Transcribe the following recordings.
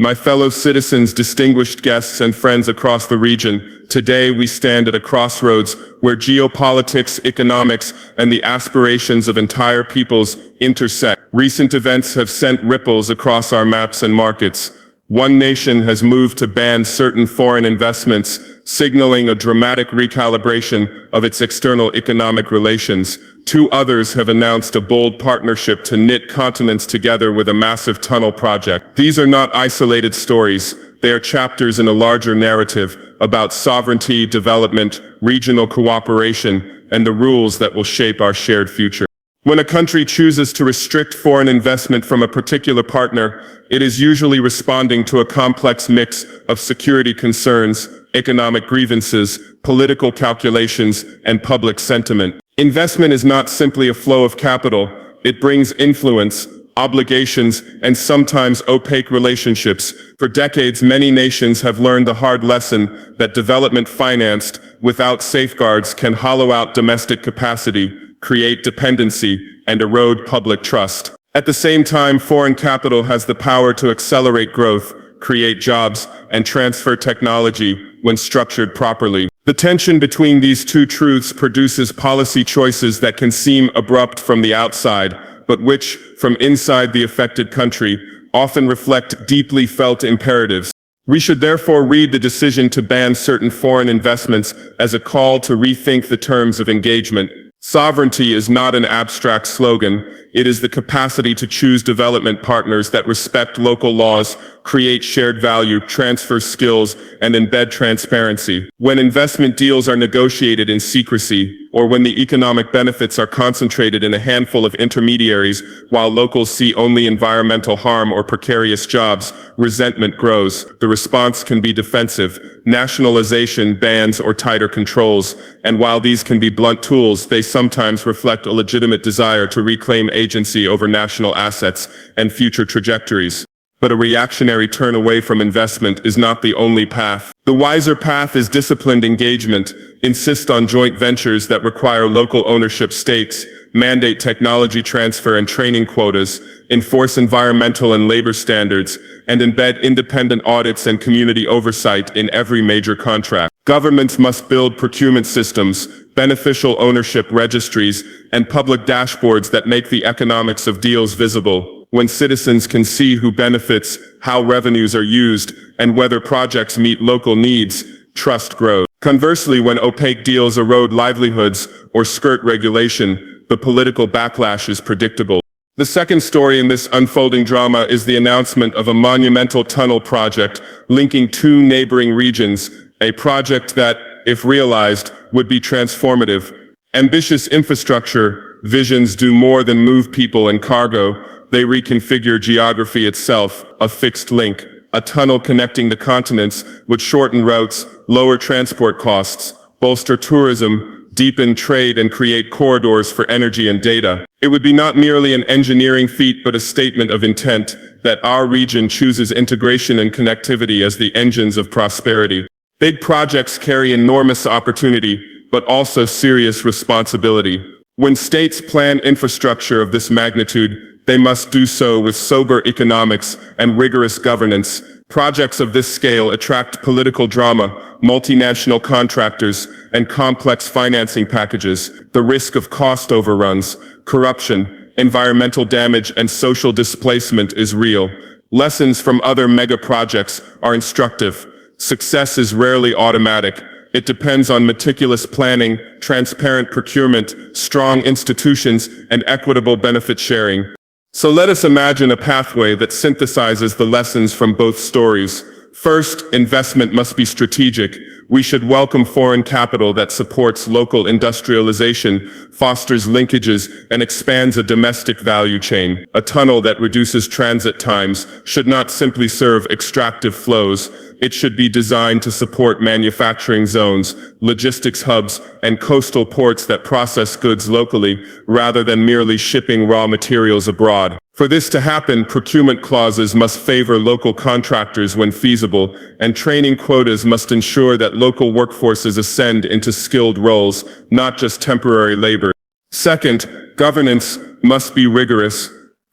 My fellow citizens, distinguished guests, and friends across the region, today we stand at a crossroads where geopolitics, economics, and the aspirations of entire peoples intersect. Recent events have sent ripples across our maps and markets. One nation has moved to ban certain foreign investments, signaling a dramatic recalibration of its external economic relations. Two others have announced a bold partnership to knit continents together with a massive tunnel project. These are not isolated stories. They are chapters in a larger narrative about sovereignty, development, regional cooperation, and the rules that will shape our shared future. When a country chooses to restrict foreign investment from a particular partner, it is usually responding to a complex mix of security concerns, economic grievances, political calculations, and public sentiment. Investment is not simply a flow of capital. It brings influence, obligations, and sometimes opaque relationships. For decades, many nations have learned the hard lesson that development financed without safeguards can hollow out domestic capacity, create dependency, and erode public trust. At the same time, foreign capital has the power to accelerate growth, create jobs, and transfer technology when structured properly. The tension between these two truths produces policy choices that can seem abrupt from the outside, but which, from inside the affected country, often reflect deeply felt imperatives. We should therefore read the decision to ban certain foreign investments as a call to rethink the terms of engagement. Sovereignty is not an abstract slogan. It is the capacity to choose development partners that respect local laws, create shared value, transfer skills, and embed transparency. When investment deals are negotiated in secrecy, or when the economic benefits are concentrated in a handful of intermediaries, while locals see only environmental harm or precarious jobs, resentment grows. The response can be defensive, nationalization, bans, or tighter controls, and while these can be blunt tools, they sometimes reflect a legitimate desire to reclaim agency over national assets and future trajectories. But a reactionary turn away from investment is not the only path. The wiser path is disciplined engagement. Insist on joint ventures that require local ownership stakes, mandate technology transfer and training quotas, enforce environmental and labor standards, and embed independent audits and community oversight in every major contract. Governments must build procurement systems, beneficial ownership registries, and public dashboards that make the economics of deals visible. When citizens can see who benefits, how revenues are used, and whether projects meet local needs, trust grows. Conversely, when opaque deals erode livelihoods or skirt regulation, the political backlash is predictable. The second story in this unfolding drama is the announcement of a monumental tunnel project linking two neighboring regions, a project that, if realized, would be transformative. Ambitious infrastructure visions do more than move people and cargo. They reconfigure geography itself. A fixed link, a tunnel connecting the continents, would shorten routes, lower transport costs, bolster tourism, deepen trade, and create corridors for energy and data. It would be not merely an engineering feat but a statement of intent that our region chooses integration and connectivity as the engines of prosperity. Big projects carry enormous opportunity, but also serious responsibility. When states plan infrastructure of this magnitude, they must do so with sober economics and rigorous governance. Projects of this scale attract political drama, multinational contractors, and complex financing packages. The risk of cost overruns, corruption, environmental damage, and social displacement is real. Lessons from other mega projects are instructive. Success is rarely automatic. It depends on meticulous planning, transparent procurement, strong institutions, and equitable benefit sharing. So let us imagine a pathway that synthesizes the lessons from both stories. First, investment must be strategic. We should welcome foreign capital that supports local industrialization, fosters linkages, and expands a domestic value chain. A tunnel that reduces transit times should not simply serve extractive flows. It should be designed to support manufacturing zones, logistics hubs, and coastal ports that process goods locally, rather than merely shipping raw materials abroad. For this to happen, procurement clauses must favor local contractors when feasible, and training quotas must ensure that local workforces ascend into skilled roles, not just temporary labor. Second, governance must be rigorous.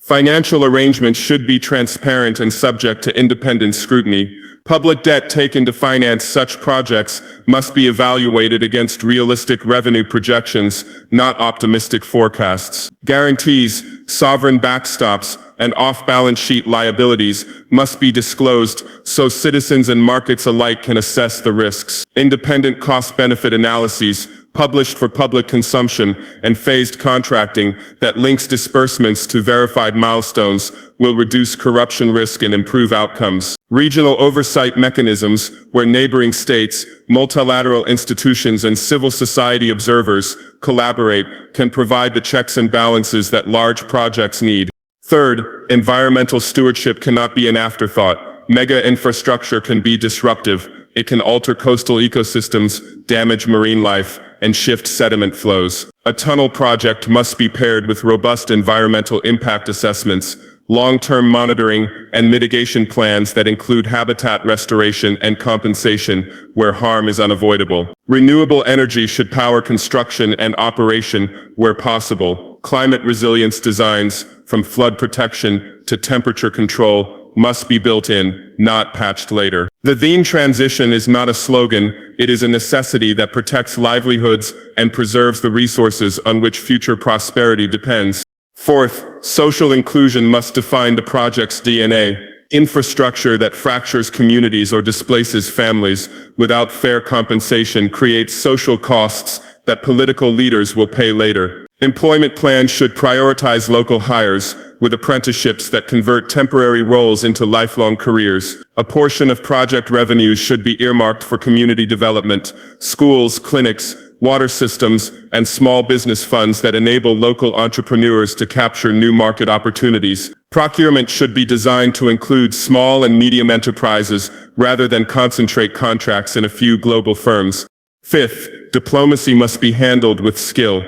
Financial arrangements should be transparent and subject to independent scrutiny. Public debt taken to finance such projects must be evaluated against realistic revenue projections, not optimistic forecasts. Guarantees, sovereign backstops, and off-balance sheet liabilities must be disclosed so citizens and markets alike can assess the risks. Independent cost-benefit analyses, published for public consumption, and phased contracting that links disbursements to verified milestones will reduce corruption risk and improve outcomes. Regional oversight mechanisms, where neighboring states, multilateral institutions, and civil society observers collaborate, can provide the checks and balances that large projects need. Third, environmental stewardship cannot be an afterthought. Mega infrastructure can be disruptive. It can alter coastal ecosystems, damage marine life, and shift sediment flows. A tunnel project must be paired with robust environmental impact assessments, long-term monitoring, and mitigation plans that include habitat restoration and compensation where harm is unavoidable. Renewable energy should power construction and operation where possible. Climate resilience designs, from flood protection to temperature control, must be built in, not patched later. The green transition is not a slogan, it is a necessity that protects livelihoods and preserves the resources on which future prosperity depends. Fourth, social inclusion must define the project's DNA. Infrastructure that fractures communities or displaces families without fair compensation creates social costs that political leaders will pay later. Employment plans should prioritize local hires, with apprenticeships that convert temporary roles into lifelong careers. A portion of project revenues should be earmarked for community development, schools, clinics, water systems, and small business funds that enable local entrepreneurs to capture new market opportunities. Procurement should be designed to include small and medium enterprises rather than concentrate contracts in a few global firms. Fifth, diplomacy must be handled with skill.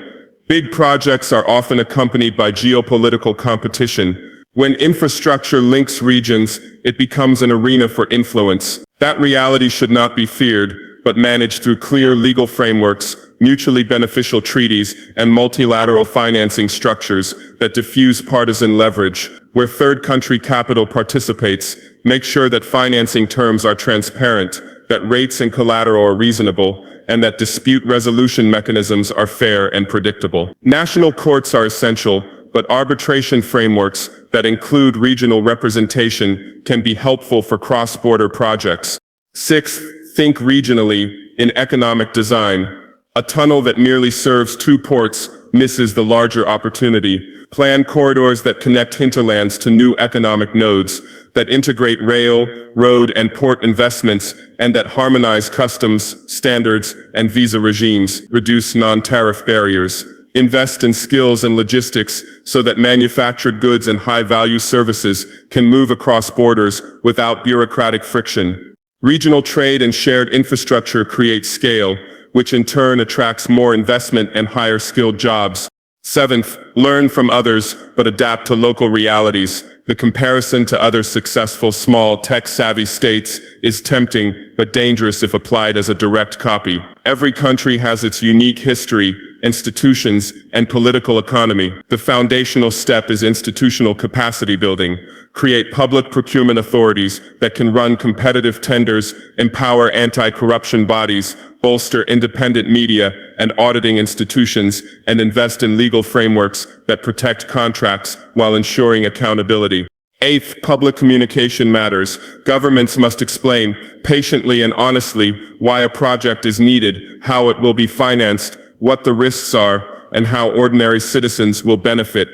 Big projects are often accompanied by geopolitical competition. When infrastructure links regions, it becomes an arena for influence. That reality should not be feared, but managed through clear legal frameworks, mutually beneficial treaties, and multilateral financing structures that diffuse partisan leverage. Where third country capital participates, make sure that financing terms are transparent, that rates and collateral are reasonable, and that dispute resolution mechanisms are fair and predictable. National courts are essential, but arbitration frameworks that include regional representation can be helpful for cross-border projects. Sixth, think regionally in economic design. A tunnel that merely serves two ports misses the larger opportunity. Plan corridors that connect hinterlands to new economic nodes, that integrate rail, road, and port investments, and that harmonize customs, standards, and visa regimes, reduce non-tariff barriers. Invest in skills and logistics so that manufactured goods and high-value services can move across borders without bureaucratic friction. Regional trade and shared infrastructure create scale, which in turn attracts more investment and higher-skilled jobs. Seventh, learn from others, but adapt to local realities. The comparison to other successful small tech-savvy states is tempting, but dangerous if applied as a direct copy. Every country has its unique history, institutions, and political economy. The foundational step is institutional capacity building. Create public procurement authorities that can run competitive tenders, empower anti-corruption bodies, bolster independent media and auditing institutions, and invest in legal frameworks that protect contracts while ensuring accountability. Eighth, public communication matters. Governments must explain, patiently and honestly, why a project is needed, how it will be financed, what the risks are, and how ordinary citizens will benefit.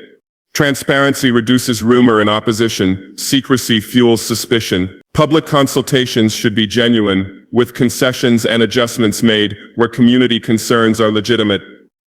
Transparency reduces rumor and opposition. Secrecy fuels suspicion. Public consultations should be genuine, with concessions and adjustments made where community concerns are legitimate.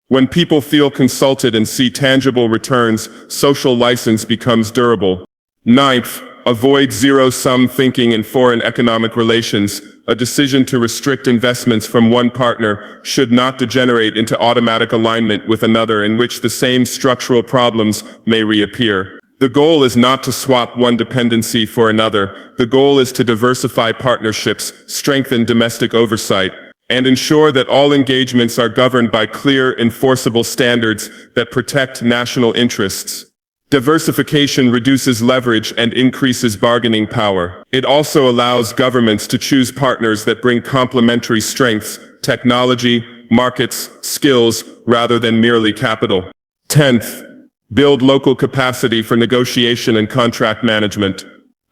When people feel consulted and see tangible returns, social license becomes durable. Ninth, avoid zero-sum thinking in foreign economic relations. A decision to restrict investments from one partner should not degenerate into automatic alignment with another in which the same structural problems may reappear. The goal is not to swap one dependency for another. The goal is to diversify partnerships, strengthen domestic oversight, and ensure that all engagements are governed by clear, enforceable standards that protect national interests. Diversification reduces leverage and increases bargaining power. It also allows governments to choose partners that bring complementary strengths, technology, markets, skills, rather than merely capital. 10th, build local capacity for negotiation and contract management.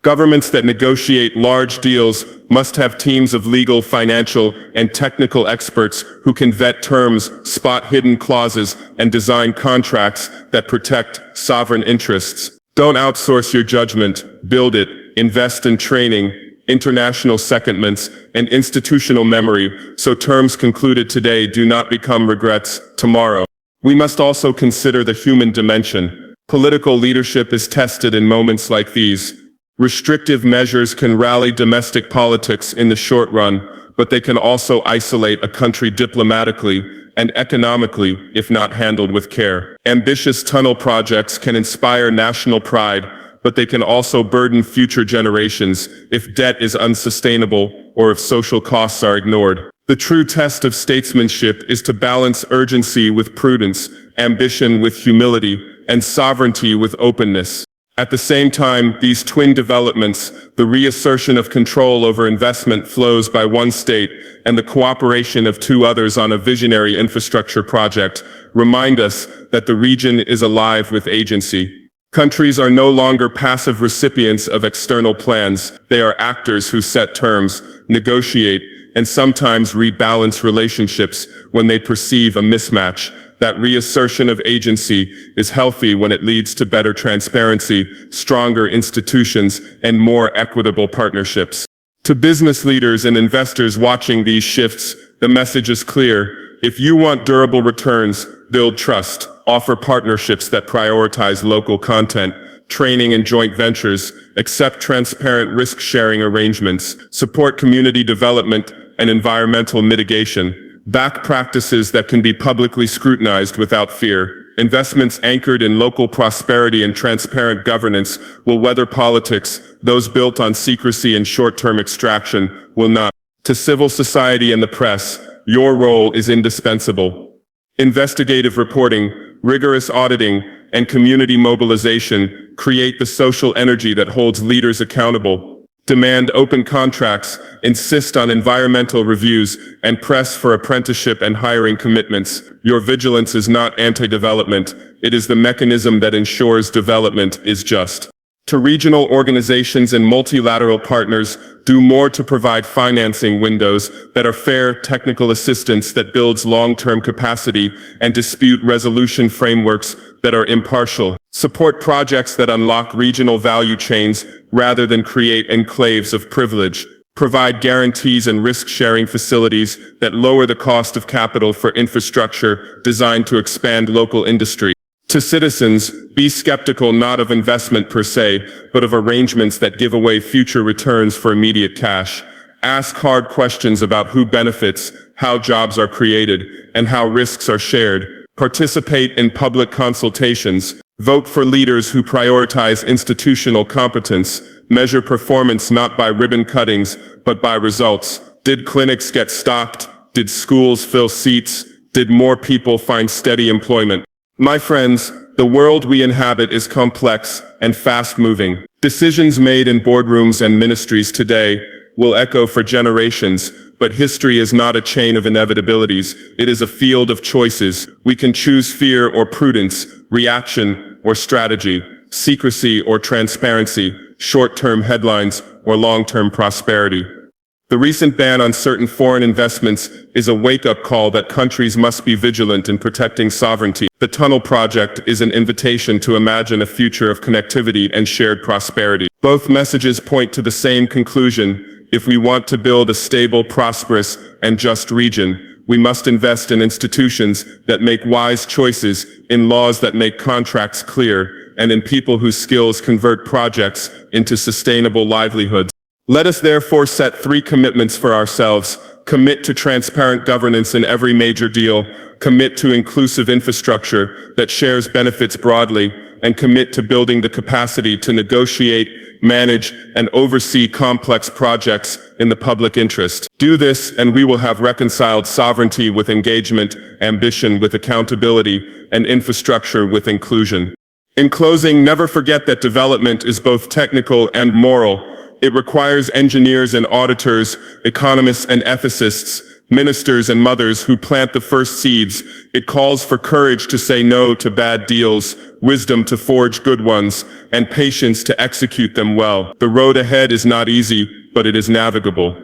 Governments that negotiate large deals must have teams of legal, financial, and technical experts who can vet terms, spot hidden clauses, and design contracts that protect sovereign interests. Don't outsource your judgment, build it, invest in training, international secondments, and institutional memory, so terms concluded today do not become regrets tomorrow. We must also consider the human dimension. Political leadership is tested in moments like these. Restrictive measures can rally domestic politics in the short run, but they can also isolate a country diplomatically and economically if not handled with care. Ambitious tunnel projects can inspire national pride, but they can also burden future generations if debt is unsustainable or if social costs are ignored. The true test of statesmanship is to balance urgency with prudence, ambition with humility, and sovereignty with openness. At the same time, these twin developments, the reassertion of control over investment flows by one state and the cooperation of two others on a visionary infrastructure project, remind us that the region is alive with agency. Countries are no longer passive recipients of external plans. They are actors who set terms, negotiate, and sometimes rebalance relationships when they perceive a mismatch. That reassertion of agency is healthy when it leads to better transparency, stronger institutions, and more equitable partnerships. To business leaders and investors watching these shifts, the message is clear. If you want durable returns, build trust, offer partnerships that prioritize local content, training and joint ventures, accept transparent risk-sharing arrangements, support community development and environmental mitigation, back practices that can be publicly scrutinized without fear. Investments anchored in local prosperity and transparent governance will weather politics. Those built on secrecy and short-term extraction will not. To civil society and the press, your role is indispensable. Investigative reporting, rigorous auditing, and community mobilization create the social energy that holds leaders accountable. Demand open contracts, insist on environmental reviews, and press for apprenticeship and hiring commitments. Your vigilance is not anti-development. It is the mechanism that ensures development is just. To regional organizations and multilateral partners, do more to provide financing windows that are fair, technical assistance that builds long-term capacity, and dispute resolution frameworks that are impartial. Support projects that unlock regional value chains rather than create enclaves of privilege. Provide guarantees and risk-sharing facilities that lower the cost of capital for infrastructure designed to expand local industry. To citizens, be skeptical not of investment per se, but of arrangements that give away future returns for immediate cash. Ask hard questions about who benefits, how jobs are created, and how risks are shared. Participate in public consultations. Vote for leaders who prioritize institutional competence. Measure performance not by ribbon cuttings, but by results. Did clinics get stocked? Did schools fill seats? Did more people find steady employment? My friends, the world we inhabit is complex and fast-moving. Decisions made in boardrooms and ministries today will echo for generations, but history is not a chain of inevitabilities. It is a field of choices. We can choose fear or prudence, reaction or strategy, secrecy or transparency, short-term headlines or long-term prosperity. The recent ban on certain foreign investments is a wake-up call that countries must be vigilant in protecting sovereignty. The tunnel project is an invitation to imagine a future of connectivity and shared prosperity. Both messages point to the same conclusion. If we want to build a stable, prosperous, and just region, we must invest in institutions that make wise choices, in laws that make contracts clear, and in people whose skills convert projects into sustainable livelihoods. Let us therefore set 3 commitments for ourselves. Commit to transparent governance in every major deal, commit to inclusive infrastructure that shares benefits broadly, and commit to building the capacity to negotiate, manage, and oversee complex projects in the public interest. Do this, and we will have reconciled sovereignty with engagement, ambition with accountability, and infrastructure with inclusion. In closing, never forget that development is both technical and moral. It requires engineers and auditors, economists and ethicists, ministers and mothers who plant the first seeds. It calls for courage to say no to bad deals, wisdom to forge good ones, and patience to execute them well. The road ahead is not easy, but it is navigable.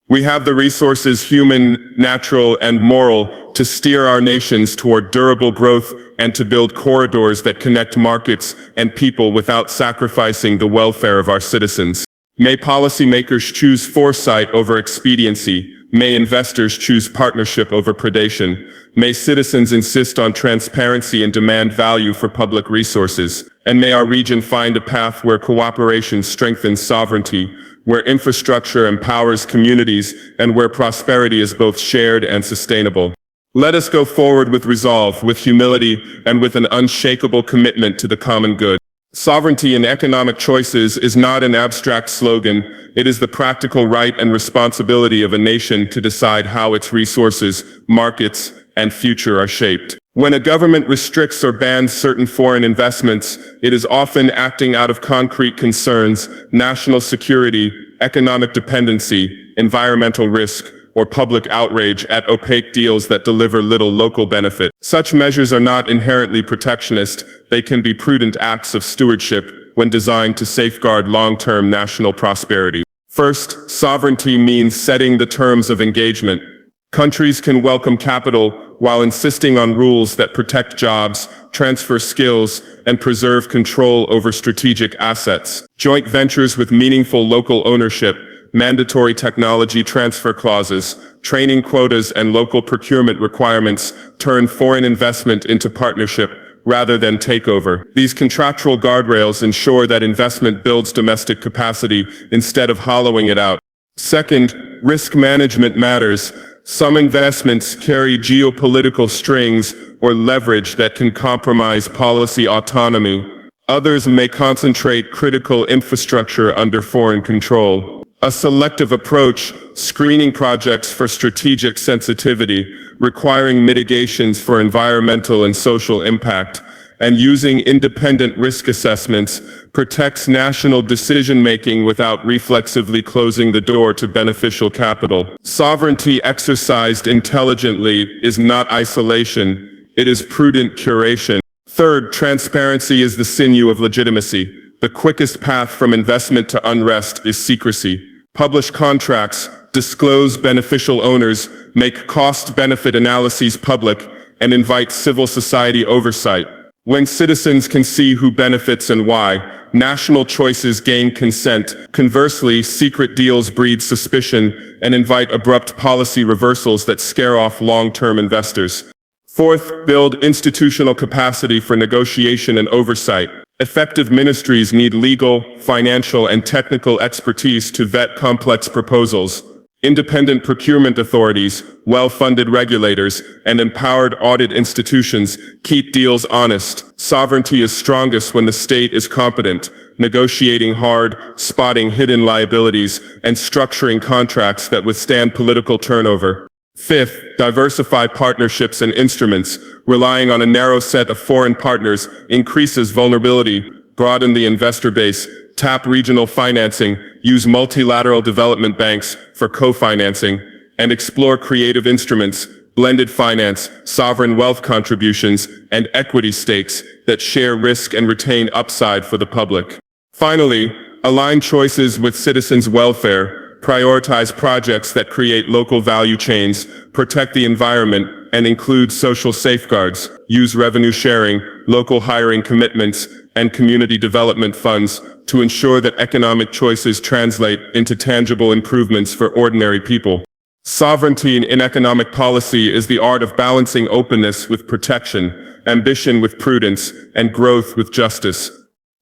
We have the resources, human, natural, and moral, to steer our nations toward durable growth and to build corridors that connect markets and people without sacrificing the welfare of our citizens. May policymakers choose foresight over expediency. May investors choose partnership over predation. May citizens insist on transparency and demand value for public resources. And may our region find a path where cooperation strengthens sovereignty, where infrastructure empowers communities, and where prosperity is both shared and sustainable. Let us go forward with resolve, with humility, and with an unshakable commitment to the common good. Sovereignty in economic choices is not an abstract slogan. It is the practical right and responsibility of a nation to decide how its resources, markets, and future are shaped. When a government restricts or bans certain foreign investments, it is often acting out of concrete concerns, national security, economic dependency, environmental risk, or public outrage at opaque deals that deliver little local benefit. Such measures are not inherently protectionist. They can be prudent acts of stewardship when designed to safeguard long-term national prosperity. First, sovereignty means setting the terms of engagement. Countries can welcome capital while insisting on rules that protect jobs, transfer skills, and preserve control over strategic assets. Joint ventures with meaningful local ownership, mandatory technology transfer clauses, training quotas, and local procurement requirements turn foreign investment into partnership rather than takeover. These contractual guardrails ensure that investment builds domestic capacity instead of hollowing it out. Second, risk management matters. Some investments carry geopolitical strings or leverage that can compromise policy autonomy. Others may concentrate critical infrastructure under foreign control. A selective approach, screening projects for strategic sensitivity, requiring mitigations for environmental and social impact, and using independent risk assessments, protects national decision-making without reflexively closing the door to beneficial capital. Sovereignty exercised intelligently is not isolation, it is prudent curation. Third, transparency is the sinew of legitimacy. The quickest path from investment to unrest is secrecy. Publish contracts, disclose beneficial owners, make cost-benefit analyses public, and invite civil society oversight. When citizens can see who benefits and why, national choices gain consent. Conversely, secret deals breed suspicion and invite abrupt policy reversals that scare off long-term investors. Fourth, build institutional capacity for negotiation and oversight. Effective ministries need legal, financial, and technical expertise to vet complex proposals. Independent procurement authorities, well-funded regulators, and empowered audit institutions keep deals honest. Sovereignty is strongest when the state is competent, negotiating hard, spotting hidden liabilities, and structuring contracts that withstand political turnover. Fifth, diversify partnerships and instruments. Relying on a narrow set of foreign partners increases vulnerability. Broaden the investor base. Tap regional financing. Use multilateral development banks for co-financing. And explore creative instruments, blended finance, sovereign wealth contributions, and equity stakes that share risk and retain upside for the public. Finally, align choices with citizens' welfare. Prioritize projects that create local value chains, protect the environment, and include social safeguards. Use revenue sharing, local hiring commitments, and community development funds to ensure that economic choices translate into tangible improvements for ordinary people. Sovereignty in economic policy is the art of balancing openness with protection, ambition with prudence, and growth with justice.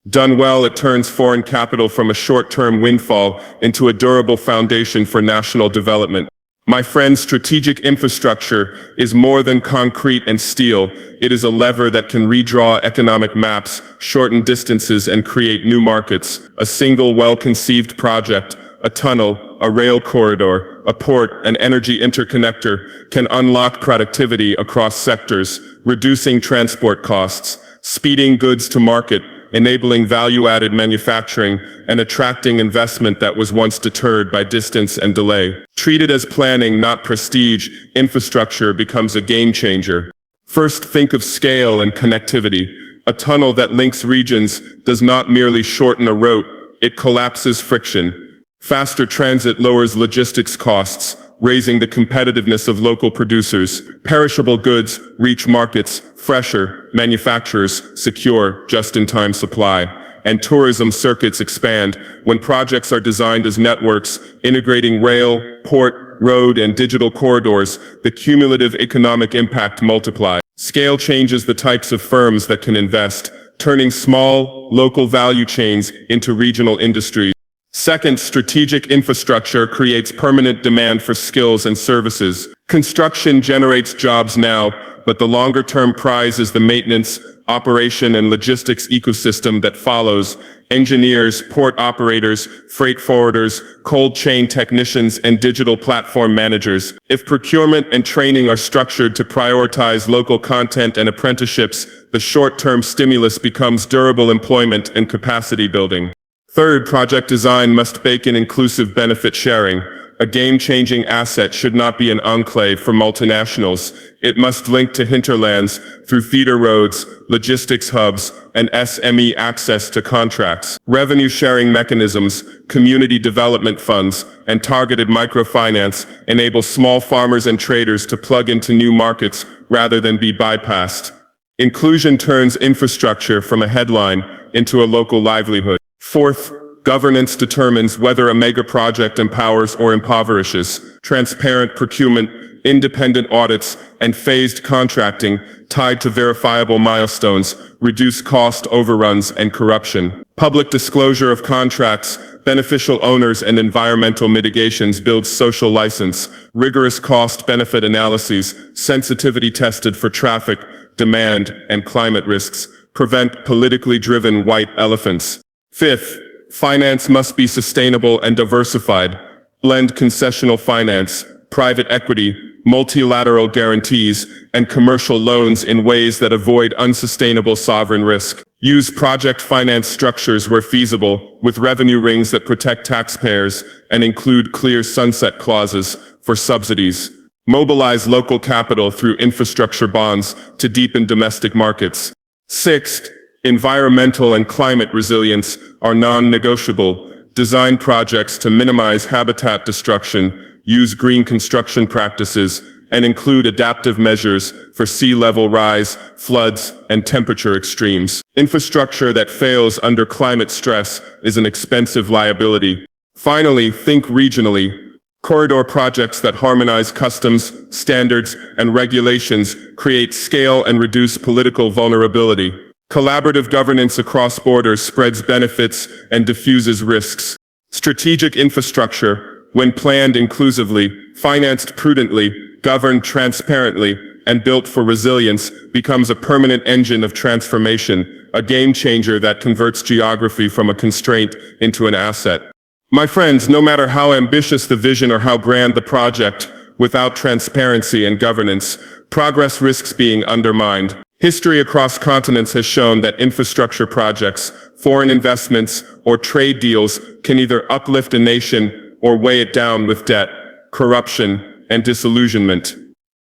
Done well, it turns foreign capital from a short-term windfall into a durable foundation for national development. My friends, strategic infrastructure is more than concrete and steel. It is a lever that can redraw economic maps, shorten distances, and create new markets. A single well-conceived project, a tunnel, a rail corridor, a port, an energy interconnector can unlock productivity across sectors, reducing transport costs, speeding goods to market, enabling value-added manufacturing, and attracting investment that was once deterred by distance and delay. Treated as planning, not prestige, infrastructure becomes a game changer. First, think of scale and connectivity. A tunnel that links regions does not merely shorten a route, it collapses friction. Faster transit lowers logistics costs, raising the competitiveness of local producers. Perishable goods reach markets fresher, manufacturers secure just-in-time supply, and tourism circuits expand. When projects are designed as networks, integrating rail, port, road, and digital corridors, the cumulative economic impact multiplies. Scale changes the types of firms that can invest, turning small, local value chains into regional industries. Second, strategic infrastructure creates permanent demand for skills and services. Construction generates jobs now, but the longer-term prize is the maintenance, operation, and logistics ecosystem that follows. Engineers, port operators, freight forwarders, cold chain technicians, and digital platform managers. If procurement and training are structured to prioritize local content and apprenticeships, the short-term stimulus becomes durable employment and capacity building. Third, project design must bake in inclusive benefit sharing. A game-changing asset should not be an enclave for multinationals. It must link to hinterlands through feeder roads, logistics hubs, and SME access to contracts. Revenue-sharing mechanisms, community development funds, and targeted microfinance enable small farmers and traders to plug into new markets rather than be bypassed. Inclusion turns infrastructure from a headline into a local livelihood. Fourth, governance determines whether a mega project empowers or impoverishes. Transparent procurement, independent audits, and phased contracting tied to verifiable milestones reduce cost overruns and corruption. Public disclosure of contracts, beneficial owners, and environmental mitigations builds social license. Rigorous cost-benefit analyses, sensitivity tested for traffic, demand, and climate risks, prevent politically driven white elephants. Fifth, finance must be sustainable and diversified. Blend concessional finance, private equity, multilateral guarantees, and commercial loans in ways that avoid unsustainable sovereign risk. Use project finance structures where feasible, with revenue rings that protect taxpayers, and include clear sunset clauses for subsidies. Mobilize local capital through infrastructure bonds to deepen domestic markets. Sixth, environmental and climate resilience are non-negotiable. Design projects to minimize habitat destruction, use green construction practices, and include adaptive measures for sea level rise, floods, and temperature extremes. Infrastructure that fails under climate stress is an expensive liability. Finally, think regionally. Corridor projects that harmonize customs, standards, and regulations create scale and reduce political vulnerability. Collaborative governance across borders spreads benefits and diffuses risks. Strategic infrastructure, when planned inclusively, financed prudently, governed transparently, and built for resilience, becomes a permanent engine of transformation, a game changer that converts geography from a constraint into an asset. My friends, no matter how ambitious the vision or how grand the project, without transparency and governance, progress risks being undermined. History across continents has shown that infrastructure projects, foreign investments, or trade deals can either uplift a nation or weigh it down with debt, corruption, and disillusionment.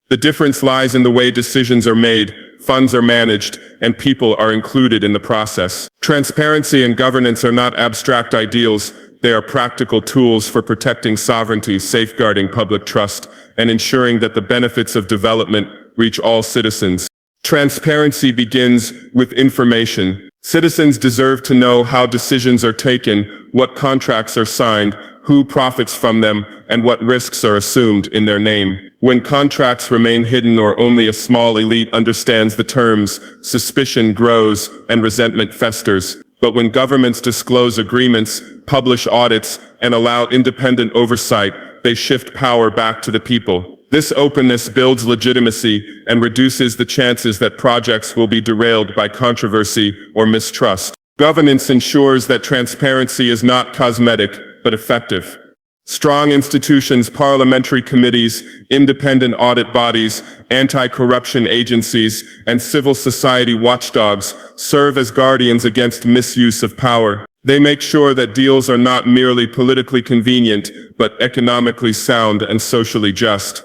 The difference lies in the way decisions are made, funds are managed, and people are included in the process. Transparency and governance are not abstract ideals, they are practical tools for protecting sovereignty, safeguarding public trust, and ensuring that the benefits of development reach all citizens. Transparency begins with information. Citizens deserve to know how decisions are taken, what contracts are signed, who profits from them, and what risks are assumed in their name. When contracts remain hidden or only a small elite understands the terms, suspicion grows and resentment festers. But when governments disclose agreements, publish audits, and allow independent oversight, they shift power back to the people. This openness builds legitimacy and reduces the chances that projects will be derailed by controversy or mistrust. Governance ensures that transparency is not cosmetic, but effective. Strong institutions, parliamentary committees, independent audit bodies, anti-corruption agencies, and civil society watchdogs serve as guardians against misuse of power. They make sure that deals are not merely politically convenient, but economically sound and socially just.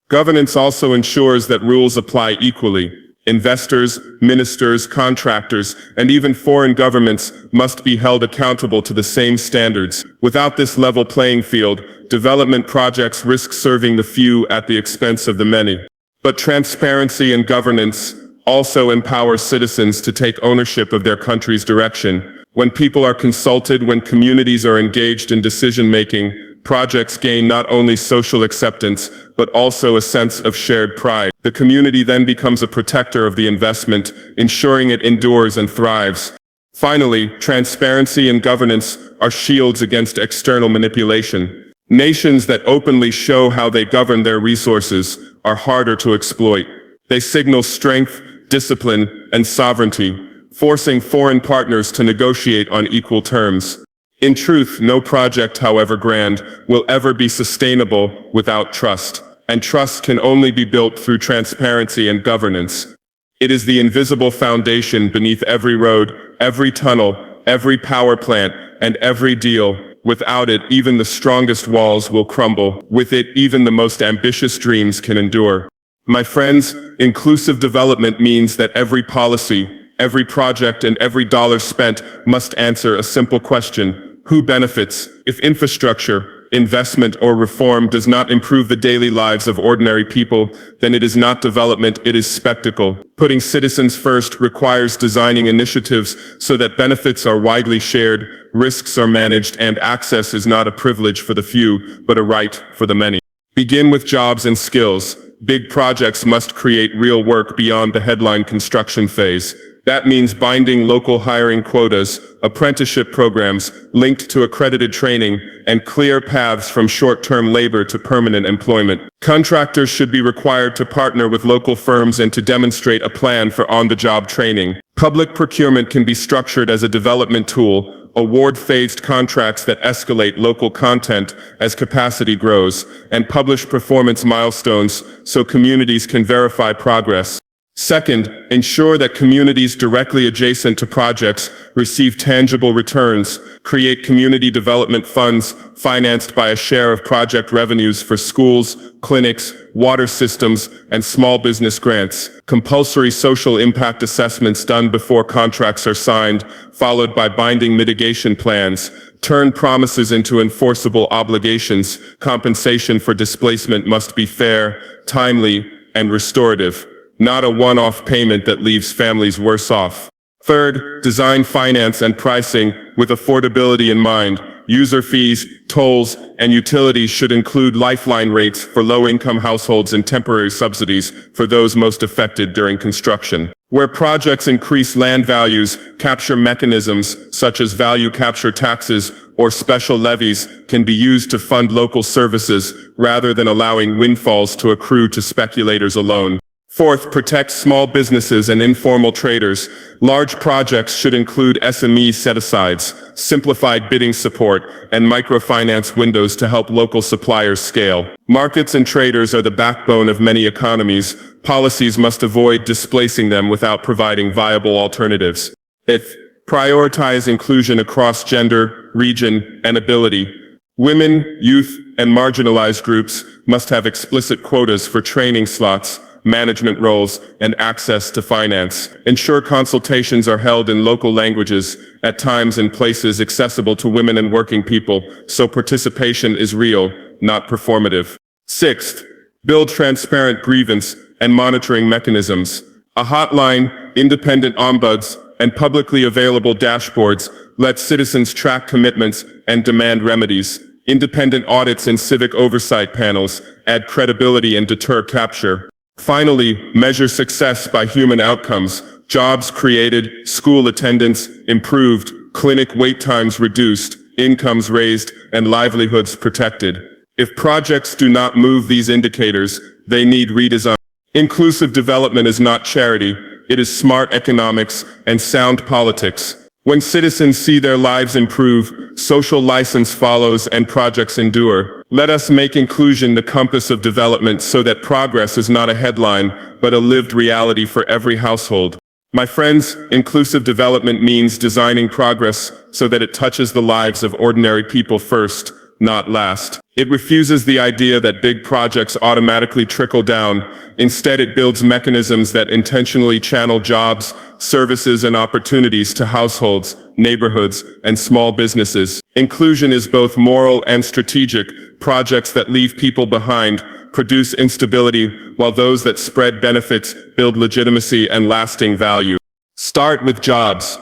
Governance also ensures that rules apply equally. Investors, ministers, contractors, and even foreign governments must be held accountable to the same standards. Without this level playing field, development projects risk serving the few at the expense of the many. But transparency and governance also empower citizens to take ownership of their country's direction. When people are consulted, when communities are engaged in decision-making, projects gain not only social acceptance, but also a sense of shared pride. The community then becomes a protector of the investment, ensuring it endures and thrives. Finally, transparency and governance are shields against external manipulation. Nations that openly show how they govern their resources are harder to exploit. They signal strength, discipline, and sovereignty, forcing foreign partners to negotiate on equal terms. In truth, no project, however grand, will ever be sustainable without trust, and trust can only be built through transparency and governance. It is the invisible foundation beneath every road, every tunnel, every power plant, and every deal. Without it, even the strongest walls will crumble. With it, even the most ambitious dreams can endure. My friends, inclusive development means that every policy, every project, and every dollar spent must answer a simple question: who benefits? If infrastructure, investment, or reform does not improve the daily lives of ordinary people, then it is not development, it is spectacle. Putting citizens first requires designing initiatives so that benefits are widely shared, risks are managed, and access is not a privilege for the few, but a right for the many. Begin with jobs and skills. Big projects must create real work beyond the headline construction phase. That means binding local hiring quotas, apprenticeship programs linked to accredited training, and clear paths from short-term labor to permanent employment. Contractors should be required to partner with local firms and to demonstrate a plan for on-the-job training. Public procurement can be structured as a development tool, award-phased contracts that escalate local content as capacity grows, and publish performance milestones so communities can verify progress. Second, ensure that communities directly adjacent to projects receive tangible returns. Create community development funds financed by a share of project revenues for schools, clinics, water systems, and small business grants. Compulsory social impact assessments done before contracts are signed, followed by binding mitigation plans. Turn promises into enforceable obligations. Compensation for displacement must be fair, timely, and restorative, not a one-off payment that leaves families worse off. Third, design finance and pricing with affordability in mind. User fees, tolls, and utilities should include lifeline rates for low-income households and temporary subsidies for those most affected during construction. Where projects increase land values, capture mechanisms such as value capture taxes or special levies can be used to fund local services rather than allowing windfalls to accrue to speculators alone. Fourth, protect small businesses and informal traders. Large projects should include SME set-asides, simplified bidding support, and microfinance windows to help local suppliers scale. Markets and traders are the backbone of many economies. Policies must avoid displacing them without providing viable alternatives. Fifth, prioritize inclusion across gender, region, and ability. Women, youth, and marginalized groups must have explicit quotas for training slots, management roles, and access to finance. Ensure consultations are held in local languages, at times and places accessible to women and working people, so participation is real, not performative. Sixth, build transparent grievance and monitoring mechanisms. A hotline, independent ombuds, and publicly available dashboards let citizens track commitments and demand remedies. Independent audits and civic oversight panels add credibility and deter capture. Finally, measure success by human outcomes. Jobs created, school attendance improved, clinic wait times reduced, incomes raised, and livelihoods protected. If projects do not move these indicators, they need redesign. Inclusive development is not charity, it is smart economics and sound politics. When citizens see their lives improve, social license follows and projects endure. Let us make inclusion the compass of development so that progress is not a headline, but a lived reality for every household. My friends, inclusive development means designing progress so that it touches the lives of ordinary people first, not last. It refuses the idea that big projects automatically trickle down. Instead, it builds mechanisms that intentionally channel jobs, services, and opportunities to households, neighborhoods, and small businesses. Inclusion is both moral and strategic. Projects that leave people behind produce instability, while those that spread benefits build legitimacy and lasting value. Start with jobs.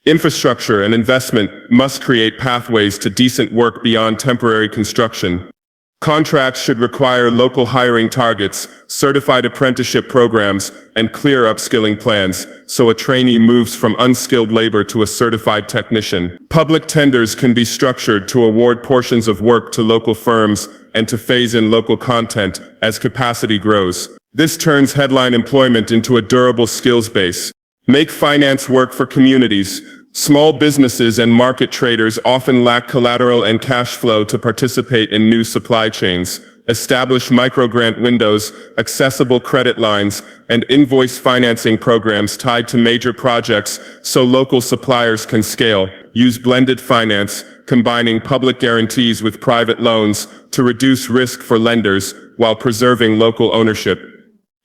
Infrastructure and investment must create pathways to decent work beyond temporary construction. Contracts should require local hiring targets, certified apprenticeship programs, and clear upskilling plans, so a trainee moves from unskilled labor to a certified technician. Public tenders can be structured to award portions of work to local firms and to phase in local content as capacity grows. This turns headline employment into a durable skills base. Make finance work for communities. Small businesses and market traders often lack collateral and cash flow to participate in new supply chains. Establish microgrant windows, accessible credit lines, and invoice financing programs tied to major projects so local suppliers can scale. Use blended finance, combining public guarantees with private loans to reduce risk for lenders while preserving local ownership.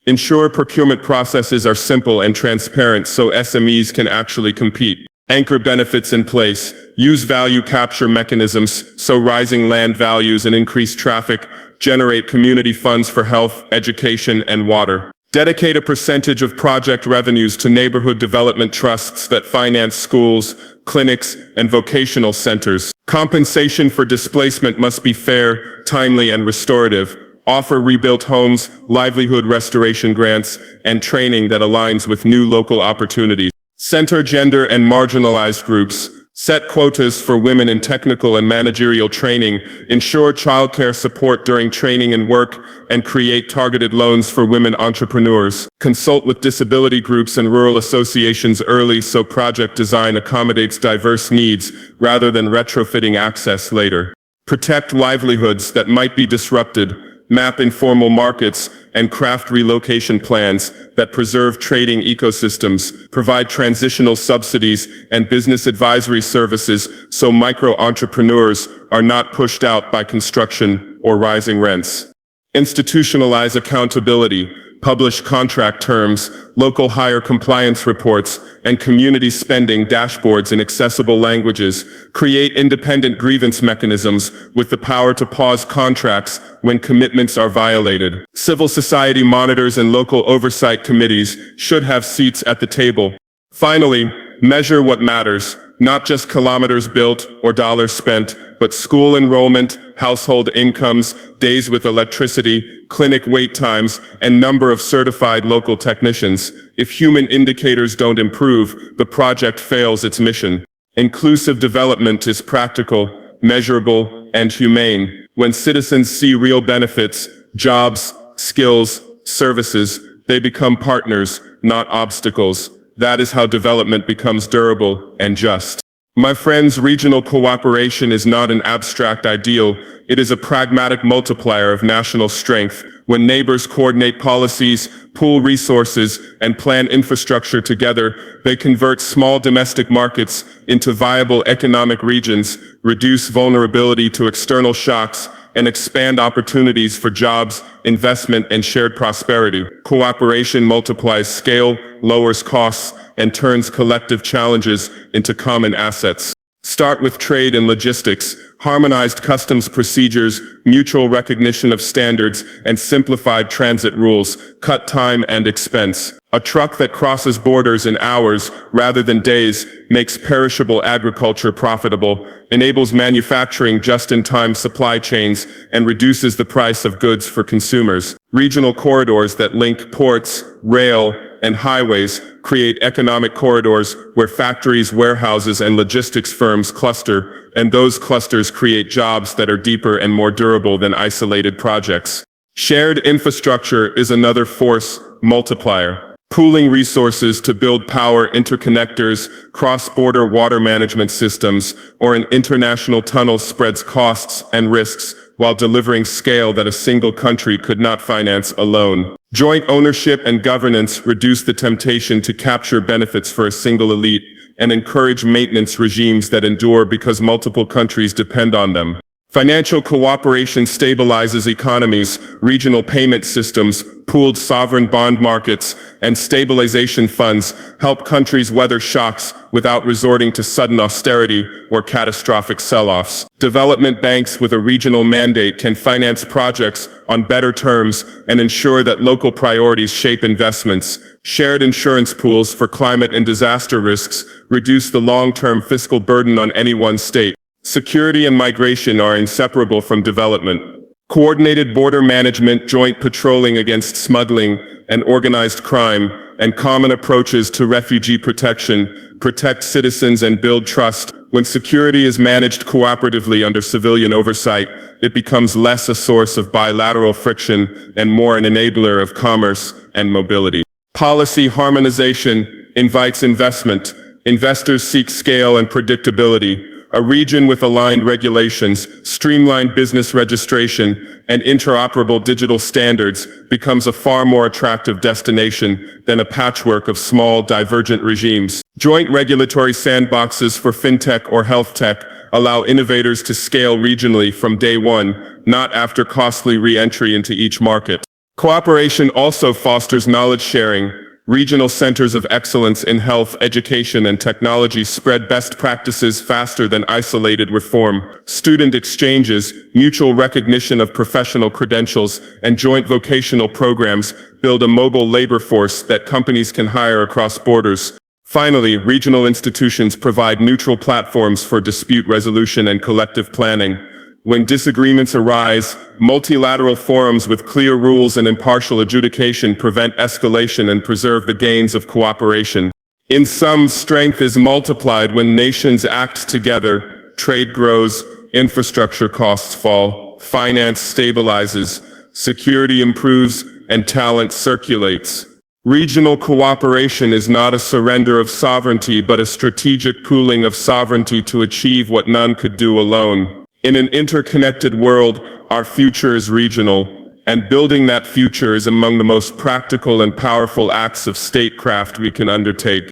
Ensure procurement processes are simple and transparent so SMEs can actually compete. Anchor benefits in place. Use value capture mechanisms so rising land values and increased traffic generate community funds for health, education, and water. Dedicate a percentage of project revenues to neighborhood development trusts that finance schools, clinics, and vocational centers. Compensation for displacement must be fair, timely, and restorative. Offer rebuilt homes, livelihood restoration grants, and training that aligns with new local opportunities. Center gender and marginalized groups. Set quotas for women in technical and managerial training. Ensure childcare support during training and work, and create targeted loans for women entrepreneurs. Consult with disability groups and rural associations early so project design accommodates diverse needs rather than retrofitting access later. Protect livelihoods that might be disrupted. Map informal markets, and craft relocation plans that preserve trading ecosystems. Provide transitional subsidies and business advisory services so micro-entrepreneurs are not pushed out by construction or rising rents. Institutionalize accountability. Publish contract terms, local hire compliance reports, and community spending dashboards in accessible languages. Create independent grievance mechanisms with the power to pause contracts when commitments are violated. Civil society monitors and local oversight committees should have seats at the table. Finally, measure what matters, not just kilometers built or dollars spent, but school enrollment, household incomes, days with electricity, clinic wait times, and number of certified local technicians. If human indicators don't improve, the project fails its mission. Inclusive development is practical, measurable, and humane. When citizens see real benefits, jobs, skills, services, they become partners, not obstacles. That is how development becomes durable and just. My friends, regional cooperation is not an abstract ideal. It is a pragmatic multiplier of national strength. When neighbors coordinate policies, pool resources, and plan infrastructure together, they convert small domestic markets into viable economic regions, reduce vulnerability to external shocks, and expand opportunities for jobs, investment, and shared prosperity. Cooperation multiplies scale, lowers costs, and turns collective challenges into common assets. Start with trade and logistics. Harmonized customs procedures, mutual recognition of standards, and simplified transit rules cut time and expense. A truck that crosses borders in hours rather than days makes perishable agriculture profitable, enables manufacturing just-in-time supply chains, and reduces the price of goods for consumers. Regional corridors that link ports, rail, and highways create economic corridors where factories, warehouses, and logistics firms cluster, and those clusters create jobs that are deeper and more durable than isolated projects. Shared infrastructure is another force multiplier. pooling resources to build power interconnectors, cross-border water management systems, or an international tunnel spreads costs and risks while delivering scale that a single country could not finance alone. Joint ownership and governance reduce the temptation to capture benefits for a single elite and encourage maintenance regimes that endure because multiple countries depend on them. Financial cooperation stabilizes economies, regional payment systems, pooled sovereign bond markets, and stabilization funds help countries weather shocks without resorting to sudden austerity or catastrophic sell-offs. Development banks with a regional mandate can finance projects on better terms and ensure that local priorities shape investments. Shared insurance pools for climate and disaster risks reduce the long-term fiscal burden on any one state. Security and migration are inseparable from development. Coordinated border management, joint patrolling against smuggling and organized crime, and common approaches to refugee protection protect citizens and build trust. When security is managed cooperatively under civilian oversight, it becomes less a source of bilateral friction and more an enabler of commerce and mobility. Policy harmonization invites investment. Investors seek scale and predictability. A region with aligned regulations, streamlined business registration, and interoperable digital standards becomes a far more attractive destination than a patchwork of small, divergent regimes. Joint regulatory sandboxes for fintech or health tech allow innovators to scale regionally from day one, not after costly re-entry into each market. Cooperation also fosters knowledge sharing. Regional centers of excellence in health, education, and technology spread best practices faster than isolated reform. Student exchanges, mutual recognition of professional credentials, and joint vocational programs build a mobile labor force that companies can hire across borders. Finally, regional institutions provide neutral platforms for dispute resolution and collective planning. When disagreements arise, multilateral forums with clear rules and impartial adjudication prevent escalation and preserve the gains of cooperation. In sum, strength is multiplied when nations act together, trade grows, infrastructure costs fall, finance stabilizes, security improves, and talent circulates. Regional cooperation is not a surrender of sovereignty but a strategic pooling of sovereignty to achieve what none could do alone. In an interconnected world, our future is regional, and building that future is among the most practical and powerful acts of statecraft we can undertake.